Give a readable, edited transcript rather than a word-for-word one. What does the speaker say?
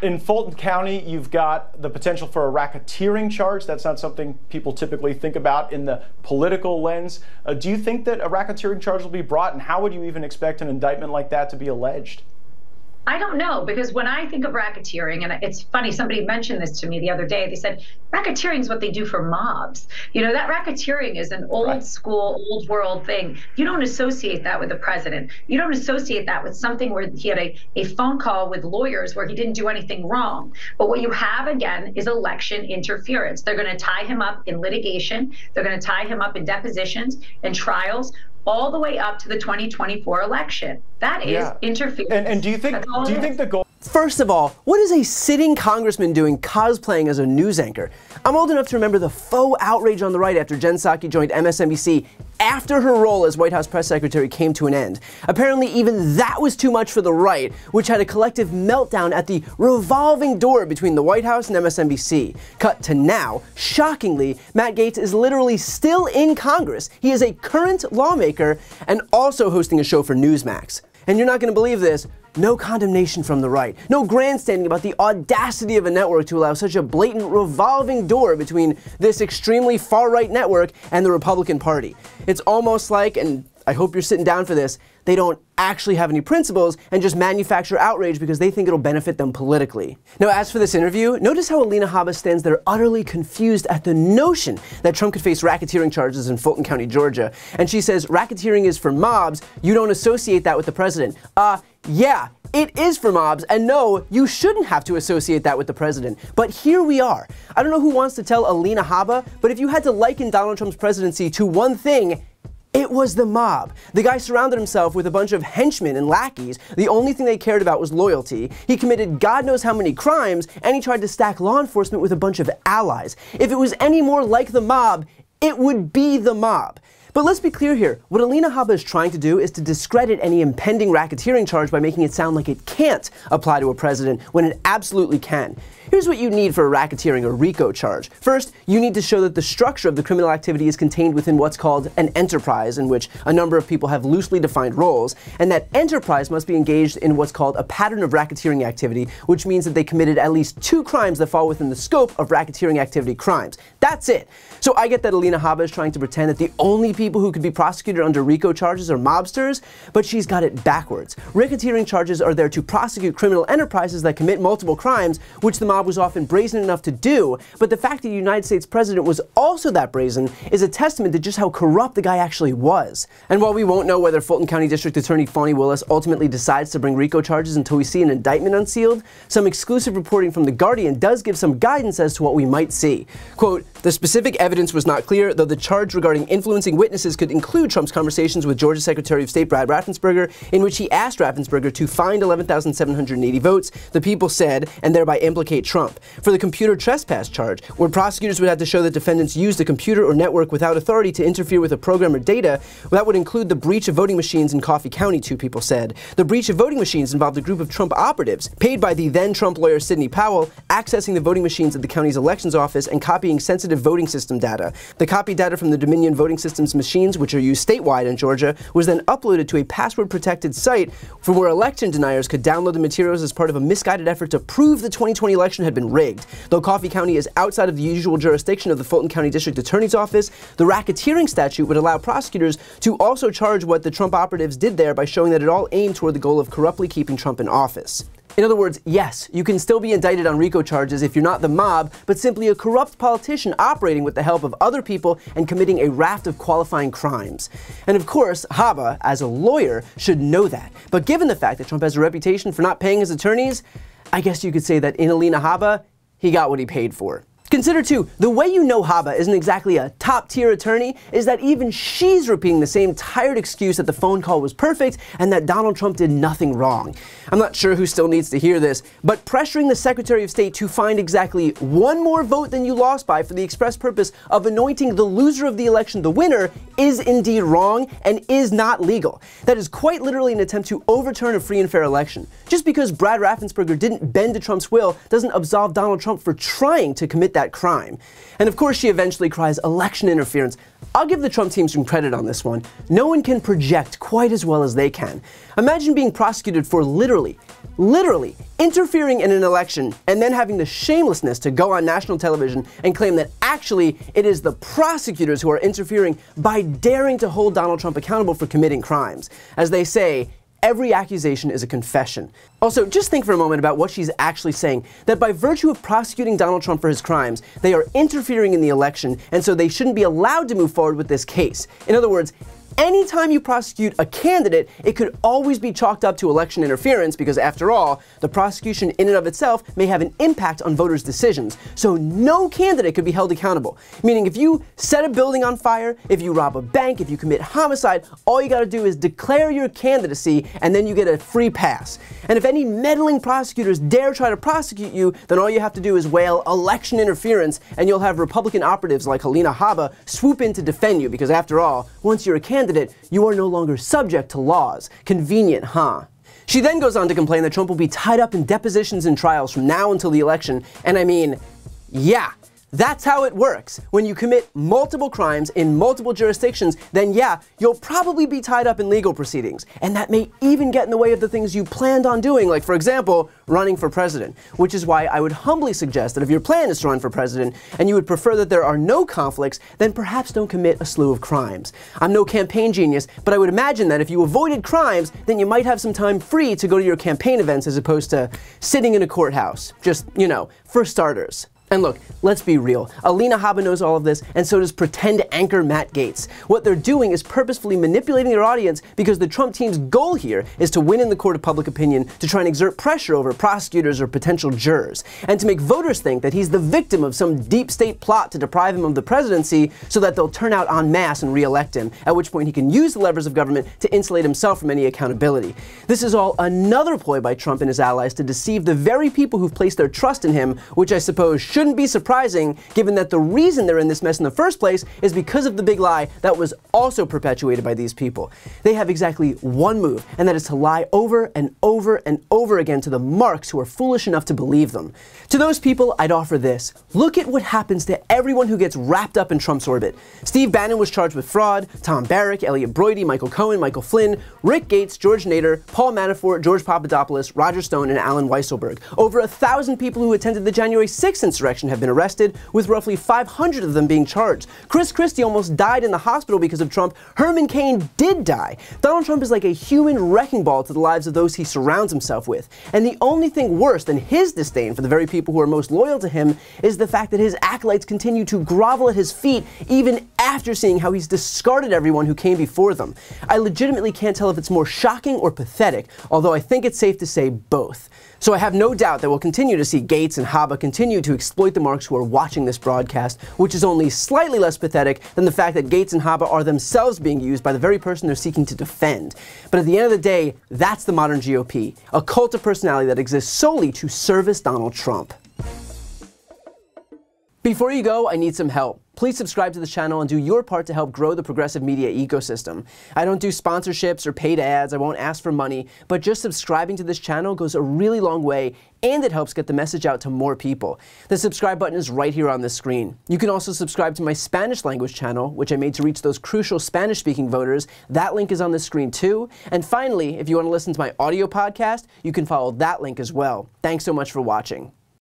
In Fulton County, you've got the potential for a racketeering charge. That's not something people typically think about in the political lens. Do you think that a racketeering charge will be brought, and how would you even expect an indictment like that to be alleged? I don't know, because when I think of racketeering, and it's funny, somebody mentioned this to me the other day. They said racketeering is what they do for mobs. You know, that racketeering is an old school, old world thing. You don't associate that with the president. You don't associate that with something where he had a phone call with lawyers where he didn't do anything wrong. But what you have, again, is election interference. They're going to tie him up in litigation. They're going to tie him up in depositions and trials, all the way up to the 2024 election. That is interference. And do you think the goal? First of all, what is a sitting congressman doing cosplaying as a news anchor? I'm old enough to remember the faux outrage on the right after Jen Psaki joined MSNBC after her role as White House press secretary came to an end. Apparently even that was too much for the right, which had a collective meltdown at the revolving door between the White House and MSNBC. Cut to now, shockingly, Matt Gaetz is literally still in Congress. He is a current lawmaker and also hosting a show for Newsmax. And you're not going to believe this, no condemnation from the right. No grandstanding about the audacity of a network to allow such a blatant revolving door between this extremely far-right network and the Republican Party. It's almost like, and I hope you're sitting down for this, they don't actually have any principles and just manufacture outrage because they think it'll benefit them politically. Now, as for this interview, notice how Alina Habba stands there utterly confused at the notion that Trump could face racketeering charges in Fulton County, Georgia. And she says, racketeering is for mobs, you don't associate that with the president. Yeah, it is for mobs, and no, you shouldn't have to associate that with the president. But here we are. I don't know who wants to tell Alina Habba, but if you had to liken Donald Trump's presidency to one thing, it was the mob. The guy surrounded himself with a bunch of henchmen and lackeys. The only thing they cared about was loyalty. He committed God knows how many crimes, and he tried to stack law enforcement with a bunch of allies. If it was any more like the mob, it would be the mob. But let's be clear here. What Alina Habba is trying to do is to discredit any impending racketeering charge by making it sound like it can't apply to a president when it absolutely can. Here's what you need for a racketeering or RICO charge. First, you need to show that the structure of the criminal activity is contained within what's called an enterprise, in which a number of people have loosely defined roles, and that enterprise must be engaged in what's called a pattern of racketeering activity, which means that they committed at least 2 crimes that fall within the scope of racketeering activity crimes. That's it. So I get that Alina Habba is trying to pretend that the only people who could be prosecuted under RICO charges are mobsters, but she's got it backwards. Racketeering charges are there to prosecute criminal enterprises that commit multiple crimes, which the mob was often brazen enough to do, but the fact that the United States president was also that brazen is a testament to just how corrupt the guy actually was. And while we won't know whether Fulton County District Attorney Fani Willis ultimately decides to bring RICO charges until we see an indictment unsealed, some exclusive reporting from The Guardian does give some guidance as to what we might see. Quote, "The specific evidence was not clear, though the charge regarding influencing witnesses could include Trump's conversations with Georgia Secretary of State Brad Raffensperger, in which he asked Raffensperger to find 11,780 votes, the people said, and thereby implicate Trump. For the computer trespass charge, where prosecutors would have to show that defendants used a computer or network without authority to interfere with a program or data, that would include the breach of voting machines in Coffee County, 2 people said. The breach of voting machines involved a group of Trump operatives, paid by the then Trump lawyer Sidney Powell, accessing the voting machines at the county's elections office and copying sensitive voting system data. The copied data from the Dominion voting systems machines, which are used statewide in Georgia, was then uploaded to a password-protected site from where election deniers could download the materials as part of a misguided effort to prove the 2020 election had been rigged. Though Coffee County is outside of the usual jurisdiction of the Fulton County District Attorney's Office, the racketeering statute would allow prosecutors to also charge what the Trump operatives did there by showing that it all aimed toward the goal of corruptly keeping Trump in office. In other words, yes, you can still be indicted on RICO charges if you're not the mob, but simply a corrupt politician operating with the help of other people and committing a raft of qualifying crimes. And of course, Habba, as a lawyer, should know that. But given the fact that Trump has a reputation for not paying his attorneys, I guess you could say that in Alina Habba, he got what he paid for. Consider too, the way you know Habba isn't exactly a top-tier attorney is that even she's repeating the same tired excuse that the phone call was perfect and that Donald Trump did nothing wrong. I'm not sure who still needs to hear this, but pressuring the Secretary of State to find exactly one more vote than you lost by for the express purpose of anointing the loser of the election the winner is indeed wrong and is not legal. That is quite literally an attempt to overturn a free and fair election. Just because Brad Raffensperger didn't bend to Trump's will doesn't absolve Donald Trump for trying to commit that that crime. And of course she eventually cries election interference. I'll give the Trump team some credit on this one. No one can project quite as well as they can. Imagine being prosecuted for literally interfering in an election and then having the shamelessness to go on national television and claim that actually it is the prosecutors who are interfering by daring to hold Donald Trump accountable for committing crimes. As they say, every accusation is a confession. Also, just think for a moment about what she's actually saying, that by virtue of prosecuting Donald Trump for his crimes, they are interfering in the election, and so they shouldn't be allowed to move forward with this case. In other words, anytime you prosecute a candidate, it could always be chalked up to election interference because, after all, the prosecution in and of itself may have an impact on voters' decisions. So no candidate could be held accountable. Meaning if you set a building on fire, if you rob a bank, if you commit homicide, all you gotta do is declare your candidacy and then you get a free pass. And if any meddling prosecutors dare try to prosecute you, then all you have to do is wail election interference and you'll have Republican operatives like Helena Habba swoop in to defend you because, after all, once you're a candidate, you are no longer subject to laws. Convenient, huh? She then goes on to complain that Trump will be tied up in depositions and trials from now until the election, and I mean, yeah. That's how it works. When you commit multiple crimes in multiple jurisdictions, then yeah, you'll probably be tied up in legal proceedings. And that may even get in the way of the things you planned on doing, like, for example, running for president. Which is why I would humbly suggest that if your plan is to run for president and you would prefer that there are no conflicts, then perhaps don't commit a slew of crimes. I'm no campaign genius, but I would imagine that if you avoided crimes, then you might have some time free to go to your campaign events as opposed to sitting in a courthouse. Just, you know, for starters. And look, let's be real. Helena Habba knows all of this, and so does pretend anchor Matt Gaetz. What they're doing is purposefully manipulating their audience because the Trump team's goal here is to win in the court of public opinion to try and exert pressure over prosecutors or potential jurors, and to make voters think that he's the victim of some deep state plot to deprive him of the presidency so that they'll turn out en masse and re-elect him, at which point he can use the levers of government to insulate himself from any accountability. This is all another ploy by Trump and his allies to deceive the very people who've placed their trust in him, which I suppose shouldn't be surprising given that the reason they're in this mess in the first place is because of the big lie that was also perpetuated by these people. They have exactly one move, and that is to lie over and over and over again to the marks who are foolish enough to believe them. To those people, I'd offer this. Look at what happens to everyone who gets wrapped up in Trump's orbit. Steve Bannon was charged with fraud, Tom Barrack, Elliot Broidy, Michael Cohen, Michael Flynn, Rick Gates, George Nader, Paul Manafort, George Papadopoulos, Roger Stone, and Alan Weisselberg. Over 1,000 people who attended the January 6th insurrection have been arrested, with roughly 500 of them being charged. Chris Christie almost died in the hospital because of Trump. Herman Cain did die. Donald Trump is like a human wrecking ball to the lives of those he surrounds himself with. And the only thing worse than his disdain for the very people who are most loyal to him is the fact that his acolytes continue to grovel at his feet even after seeing how he's discarded everyone who came before them. I legitimately can't tell if it's more shocking or pathetic, although I think it's safe to say both. So I have no doubt that we'll continue to see Gaetz and Habba continue to exploit the marks who are watching this broadcast, which is only slightly less pathetic than the fact that Gaetz and Habba are themselves being used by the very person they're seeking to defend. But at the end of the day, that's the modern GOP, a cult of personality that exists solely to service Donald Trump. Before you go, I need some help. Please subscribe to the channel and do your part to help grow the progressive media ecosystem. I don't do sponsorships or paid ads, I won't ask for money, but just subscribing to this channel goes a really long way, and it helps get the message out to more people. The subscribe button is right here on the screen. You can also subscribe to my Spanish language channel, which I made to reach those crucial Spanish-speaking voters. That link is on the screen too. And finally, if you want to listen to my audio podcast, you can follow that link as well. Thanks so much for watching.